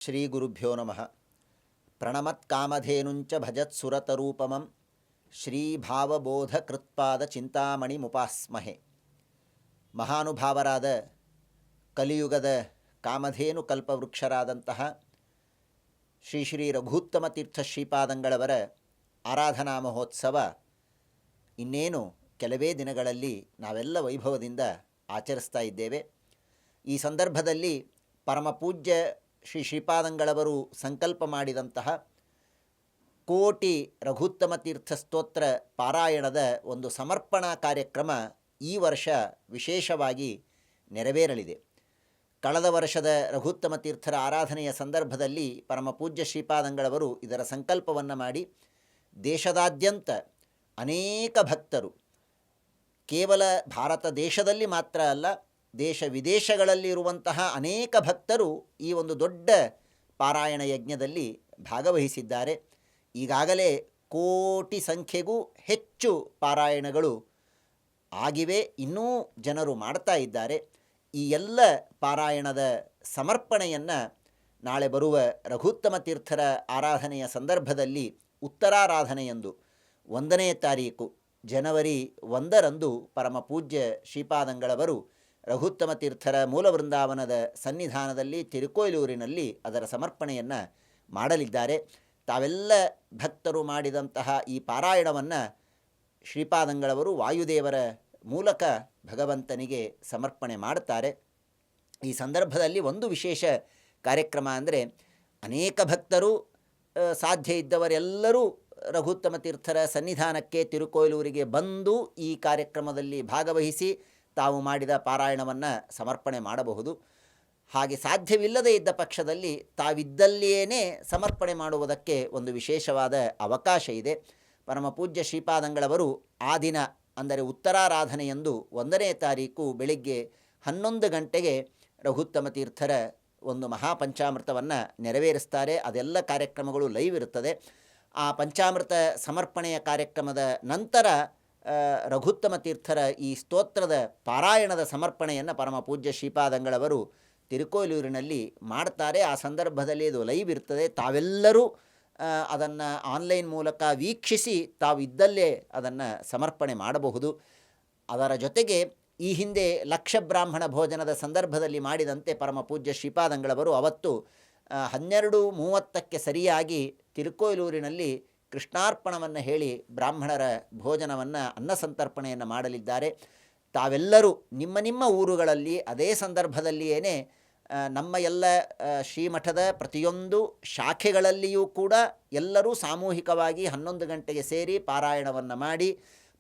ಶ್ರೀ ಗುರುಭ್ಯೋ ನಮಃ. ಪ್ರಣಮತ್ಕಾಮಧೇನುಂಚ ಭಜತ್ಸುರತರೂಪಮಂ ಶ್ರೀಭಾವಬೋಧಕೃತ್ಪಾದ ಚಿಂತಾಮಣಿ ಮುಪಾಸ್ಮಹೆ. ಮಹಾನುಭಾವರಾದ ಕಲಿಯುಗದ ಕಾಮಧೇನು ಕಲ್ಪವೃಕ್ಷರಾದಂತಹ ಶ್ರೀ ಶ್ರೀ ರಘೂತ್ತಮ ತೀರ್ಥ ಶ್ರೀಪಾದಂಗಳವರ ಆರಾಧನಾ ಮಹೋತ್ಸವ ಇನ್ನೇನು ಕೆಲವೇ ದಿನಗಳಲ್ಲಿ ನಾವೆಲ್ಲ ವೈಭವದಿಂದ ಆಚರಿಸ್ತಾ ಇದ್ದೇವೆ. ಈ ಸಂದರ್ಭದಲ್ಲಿ ಪರಮಪೂಜ್ಯ ಶ್ರೀ ಶ್ರೀಪಾದಂಗಳವರು ಸಂಕಲ್ಪ ಮಾಡಿದಂತಹ ಕೋಟಿ ರಘೂತ್ತಮ ತೀರ್ಥ ಸ್ತೋತ್ರ ಪಾರಾಯಣದ ಒಂದು ಸಮರ್ಪಣಾ ಕಾರ್ಯಕ್ರಮ ಈ ವರ್ಷ ವಿಶೇಷವಾಗಿ ನೆರವೇರಲಿದೆ. ಕಳೆದ ವರ್ಷದ ರಘೂತ್ತಮ ತೀರ್ಥರ ಆರಾಧನೆಯ ಸಂದರ್ಭದಲ್ಲಿ ಪರಮಪೂಜ್ಯ ಶ್ರೀಪಾದಂಗಳವರು ಇದರ ಸಂಕಲ್ಪವನ್ನು ಮಾಡಿ ದೇಶದಾದ್ಯಂತ ಅನೇಕ ಭಕ್ತರು, ಕೇವಲ ಭಾರತ ದೇಶದಲ್ಲಿ ಮಾತ್ರ ಅಲ್ಲ, ದೇಶ ವಿದೇಶಗಳಲ್ಲಿರುವಂತಹ ಅನೇಕ ಭಕ್ತರು ಈ ಒಂದು ದೊಡ್ಡ ಪಾರಾಯಣ ಯಜ್ಞದಲ್ಲಿ ಭಾಗವಹಿಸಿದ್ದಾರೆ. ಈಗಾಗಲೇ ಕೋಟಿ ಸಂಖ್ಯೆಗೂ ಹೆಚ್ಚು ಪಾರಾಯಣಗಳು ಆಗಿವೆ, ಇನ್ನೂ ಜನರು ಮಾಡ್ತಾ ಇದ್ದಾರೆ. ಈ ಎಲ್ಲ ಪಾರಾಯಣದ ಸಮರ್ಪಣೆಯನ್ನು ನಾಳೆ ಬರುವ ರಘೂತ್ತಮ ತೀರ್ಥರ ಆರಾಧನೆಯ ಸಂದರ್ಭದಲ್ಲಿ ಉತ್ತರಾರಾಧನೆಯಂದು 1ನೇ ತಾರೀಕು ಜನವರಿ 1ರಂದು ಪರಮಪೂಜ್ಯ ಶ್ರೀಪಾದಂಗಳವರು ರಘೂತ್ತಮ ತೀರ್ಥರ ಮೂಲ ವೃಂದಾವನದ ಸನ್ನಿಧಾನದಲ್ಲಿ ತಿರುಕೋಯ್ಲೂರಿನಲ್ಲಿ ಅದರ ಸಮರ್ಪಣೆಯನ್ನು ಮಾಡಲಿದ್ದಾರೆ. ತಾವೆಲ್ಲ ಭಕ್ತರು ಮಾಡಿದಂತಹ ಈ ಪಾರಾಯಣವನ್ನು ಶ್ರೀಪಾದಂಗಳವರು ವಾಯುದೇವರ ಮೂಲಕ ಭಗವಂತನಿಗೆ ಸಮರ್ಪಣೆ ಮಾಡುತ್ತಾರೆ. ಈ ಸಂದರ್ಭದಲ್ಲಿ ಒಂದು ವಿಶೇಷ ಕಾರ್ಯಕ್ರಮ ಅಂದರೆ, ಅನೇಕ ಭಕ್ತರು ಸಾಧ್ಯ ಇದ್ದವರೆಲ್ಲರೂ ರಘೂತ್ತಮ ತೀರ್ಥರ ಸನ್ನಿಧಾನಕ್ಕೆ ತಿರುಕೋಯ್ಲೂರಿಗೆ ಬಂದು ಈ ಕಾರ್ಯಕ್ರಮದಲ್ಲಿ ಭಾಗವಹಿಸಿ ತಾವು ಮಾಡಿದ ಪಾರಾಯಣವನ್ನು ಸಮರ್ಪಣೆ ಮಾಡಬಹುದು. ಹಾಗೆ ಸಾಧ್ಯವಿಲ್ಲದೇ ಇದ್ದ ಪಕ್ಷದಲ್ಲಿ ತಾವಿದ್ದಲ್ಲಿಯೇ ಸಮರ್ಪಣೆ ಮಾಡುವುದಕ್ಕೆ ಒಂದು ವಿಶೇಷವಾದ ಅವಕಾಶ ಇದೆ. ಪರಮಪೂಜ್ಯ ಶ್ರೀಪಾದಂಗಳವರು ಆ ದಿನ ಅಂದರೆ ಉತ್ತರಾರಾಧನೆಯಂದು 1ನೇ ತಾರೀಕು ಬೆಳಿಗ್ಗೆ 11 ಗಂಟೆಗೆ ರಘೂತ್ತಮ ತೀರ್ಥರ ಒಂದು ಮಹಾಪಂಚಾಮೃತವನ್ನು ನೆರವೇರಿಸ್ತಾರೆ. ಅದೆಲ್ಲ ಕಾರ್ಯಕ್ರಮಗಳು ಲೈವ್ ಇರುತ್ತದೆ. ಆ ಪಂಚಾಮೃತ ಸಮರ್ಪಣೆಯ ಕಾರ್ಯಕ್ರಮದ ನಂತರ ರಘೂತ್ತಮ ತೀರ್ಥರ ಈ ಸ್ತೋತ್ರದ ಪಾರಾಯಣದ ಸಮರ್ಪಣೆಯನ್ನು ಪರಮಪೂಜ್ಯ ಶ್ರೀಪಾದಂಗಳವರು ತಿರುಕೋಯ್ಲೂರಿನಲ್ಲಿ ಮಾಡ್ತಾರೆ. ಆ ಸಂದರ್ಭದಲ್ಲಿ ಇದು ಲೈವ್ ಇರ್ತದೆ. ತಾವೆಲ್ಲರೂ ಅದನ್ನು ಆನ್ಲೈನ್ ಮೂಲಕ ವೀಕ್ಷಿಸಿ ತಾವು ಇದ್ದಲ್ಲೇ ಅದನ್ನು ಸಮರ್ಪಣೆ ಮಾಡಬಹುದು. ಅದರ ಜೊತೆಗೆ ಈ ಹಿಂದೆ ಲಕ್ಷ ಬ್ರಾಹ್ಮಣ ಭೋಜನದ ಸಂದರ್ಭದಲ್ಲಿ ಮಾಡಿದಂತೆ ಪರಮಪೂಜ್ಯ ಶ್ರೀಪಾದಂಗಳವರು ಅವತ್ತು 12:30ಕ್ಕೆ ಸರಿಯಾಗಿ ತಿರುಕೋಯ್ಲೂರಿನಲ್ಲಿ ಕೃಷ್ಣಾರ್ಪಣವನ್ನು ಹೇಳಿ ಬ್ರಾಹ್ಮಣರ ಭೋಜನವನ್ನು ಅನ್ನಸಂತರ್ಪಣೆಯನ್ನು ಮಾಡಲಿದ್ದಾರೆ. ತಾವೆಲ್ಲರೂ ನಿಮ್ಮ ನಿಮ್ಮ ಊರುಗಳಲ್ಲಿ ಅದೇ ಸಂದರ್ಭದಲ್ಲಿಯೇ ನಮ್ಮ ಎಲ್ಲ ಶ್ರೀಮಠದ ಪ್ರತಿಯೊಂದು ಶಾಖೆಗಳಲ್ಲಿಯೂ ಕೂಡ ಎಲ್ಲರೂ ಸಾಮೂಹಿಕವಾಗಿ 11 ಗಂಟೆಗೆ ಸೇರಿ ಪಾರಾಯಣವನ್ನು ಮಾಡಿ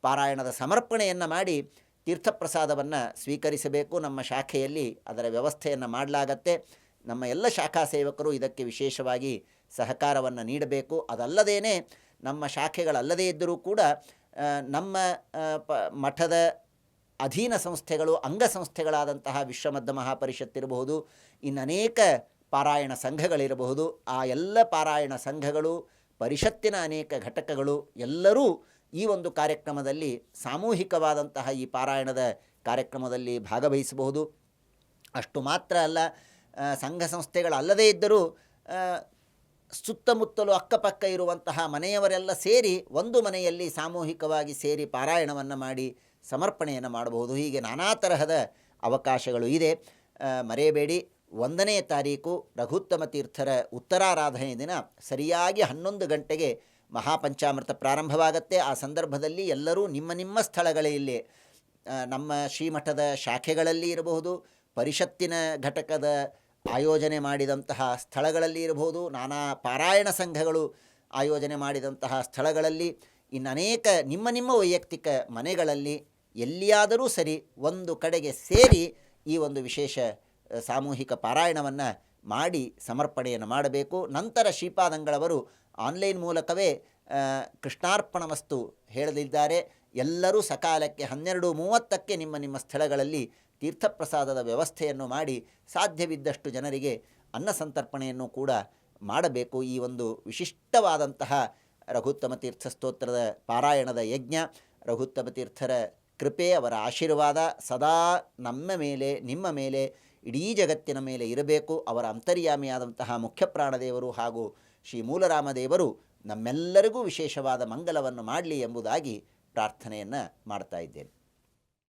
ಪಾರಾಯಣದ ಸಮರ್ಪಣೆಯನ್ನು ಮಾಡಿ ತೀರ್ಥಪ್ರಸಾದವನ್ನು ಸ್ವೀಕರಿಸಬೇಕು. ನಮ್ಮ ಶಾಖೆಯಲ್ಲಿ ಅದರ ವ್ಯವಸ್ಥೆಯನ್ನು ಮಾಡಲಾಗತ್ತೆ. ನಮ್ಮ ಎಲ್ಲ ಶಾಖಾ ಸೇವಕರು ಇದಕ್ಕೆ ವಿಶೇಷವಾಗಿ ಸಹಕಾರವನ್ನು ನೀಡಬೇಕು. ಅದಲ್ಲದೇ ನಮ್ಮ ಶಾಖೆಗಳಲ್ಲದೇ ಇದ್ದರೂ ಕೂಡ ನಮ್ಮ ಮಠದ ಅಧೀನ ಸಂಸ್ಥೆಗಳು, ಅಂಗಸಂಸ್ಥೆಗಳಾದಂತಹ ವಿಶ್ವಮಧ್ಯ ಮಹಾಪರಿಷತ್ತಿರಬಹುದು, ಇನ್ನನೇಕ ಪಾರಾಯಣ ಸಂಘಗಳಿರಬಹುದು. ಆ ಎಲ್ಲ ಪಾರಾಯಣ ಸಂಘಗಳು, ಪರಿಷತ್ತಿನ ಅನೇಕ ಘಟಕಗಳು ಎಲ್ಲರೂ ಈ ಒಂದು ಕಾರ್ಯಕ್ರಮದಲ್ಲಿ ಸಾಮೂಹಿಕವಾದಂತಹ ಈ ಪಾರಾಯಣದ ಕಾರ್ಯಕ್ರಮದಲ್ಲಿ ಭಾಗವಹಿಸಬಹುದು. ಅಷ್ಟು ಮಾತ್ರ ಅಲ್ಲ, ಸಂಘ ಸಂಸ್ಥೆಗಳಲ್ಲದೇ ಇದ್ದರೂ ಸುತ್ತಮುತ್ತಲು ಅಕ್ಕಪಕ್ಕ ಇರುವಂತಹ ಮನೆಯವರೆಲ್ಲ ಸೇರಿ ಒಂದು ಮನೆಯಲ್ಲಿ ಸಾಮೂಹಿಕವಾಗಿ ಸೇರಿ ಪಾರಾಯಣವನ್ನು ಮಾಡಿ ಸಮರ್ಪಣೆಯನ್ನು ಮಾಡಬಹುದು. ಹೀಗೆ ನಾನಾ ತರಹದ ಅವಕಾಶಗಳು ಇದೆ. ಮರೆಯಬೇಡಿ, 1ನೇ ತಾರೀಕು ರಘೂತ್ತಮ ತೀರ್ಥರ ಉತ್ತರಾರಾಧನೆ ದಿನ ಸರಿಯಾಗಿ 11 ಗಂಟೆಗೆ ಮಹಾಪಂಚಾಮೃತ ಪ್ರಾರಂಭವಾಗತ್ತೆ. ಆ ಸಂದರ್ಭದಲ್ಲಿ ಎಲ್ಲರೂ ನಿಮ್ಮ ನಿಮ್ಮ ಸ್ಥಳಗಳಲ್ಲಿ, ನಮ್ಮ ಶ್ರೀಮಠದ ಶಾಖೆಗಳಲ್ಲಿ ಇರಬಹುದು, ಪರಿಷತ್ತಿನ ಘಟಕದ ಆಯೋಜನೆ ಮಾಡಿದಂತಹ ಸ್ಥಳಗಳಲ್ಲಿ ಇರಬಹುದು, ನಾನಾ ಪಾರಾಯಣ ಸಂಘಗಳು ಆಯೋಜನೆ ಮಾಡಿದಂತಹ ಸ್ಥಳಗಳಲ್ಲಿ, ಇನ್ನನೇಕ ನಿಮ್ಮ ನಿಮ್ಮ ವೈಯಕ್ತಿಕ ಮನೆಗಳಲ್ಲಿ ಎಲ್ಲಿಯಾದರೂ ಸರಿ ಒಂದು ಕಡೆಗೆ ಸೇರಿ ಈ ಒಂದು ವಿಶೇಷ ಸಾಮೂಹಿಕ ಪಾರಾಯಣವನ್ನು ಮಾಡಿ ಸಮರ್ಪಣೆಯನ್ನು ಮಾಡಬೇಕು. ನಂತರ ಶ್ರೀಪಾದಂಗಳವರು ಆನ್ಲೈನ್ ಮೂಲಕವೇ ಕೃಷ್ಣಾರ್ಪಣ ವಸ್ತು ಹೇಳಲಿದ್ದಾರೆ. ಎಲ್ಲರೂ ಸಕಾಲಕ್ಕೆ 12:30ಕ್ಕೆ ನಿಮ್ಮ ನಿಮ್ಮ ಸ್ಥಳಗಳಲ್ಲಿ ತೀರ್ಥಪ್ರಸಾದದ ವ್ಯವಸ್ಥೆಯನ್ನು ಮಾಡಿ ಸಾಧ್ಯವಿದ್ದಷ್ಟು ಜನರಿಗೆ ಅನ್ನಸಂತರ್ಪಣೆಯನ್ನು ಕೂಡ ಮಾಡಬೇಕು. ಈ ಒಂದು ವಿಶಿಷ್ಟವಾದಂತಹ ರಘೂತ್ತಮ ತೀರ್ಥ ಸ್ತೋತ್ರದ ಪಾರಾಯಣದ ಯಜ್ಞ, ರಘೂತ್ತಮ ತೀರ್ಥರ ಕೃಪೆ, ಅವರ ಆಶೀರ್ವಾದ ಸದಾ ನಮ್ಮ ಮೇಲೆ, ನಿಮ್ಮ ಮೇಲೆ, ಇಡೀ ಜಗತ್ತಿನ ಮೇಲೆ ಇರಬೇಕು. ಅವರ ಅಂತರ್ಯಾಮಿಯಾದಂತಹ ಮುಖ್ಯ ಪ್ರಾಣದೇವರು ಹಾಗೂ ಶ್ರೀ ಮೂಲರಾಮದೇವರು ನಮ್ಮೆಲ್ಲರಿಗೂ ವಿಶೇಷವಾದ ಮಂಗಲವನ್ನು ಮಾಡಲಿ ಎಂಬುದಾಗಿ ಪ್ರಾರ್ಥನೆಯನ್ನು ಮಾಡ್ತಾ ಇದ್ದೇನೆ.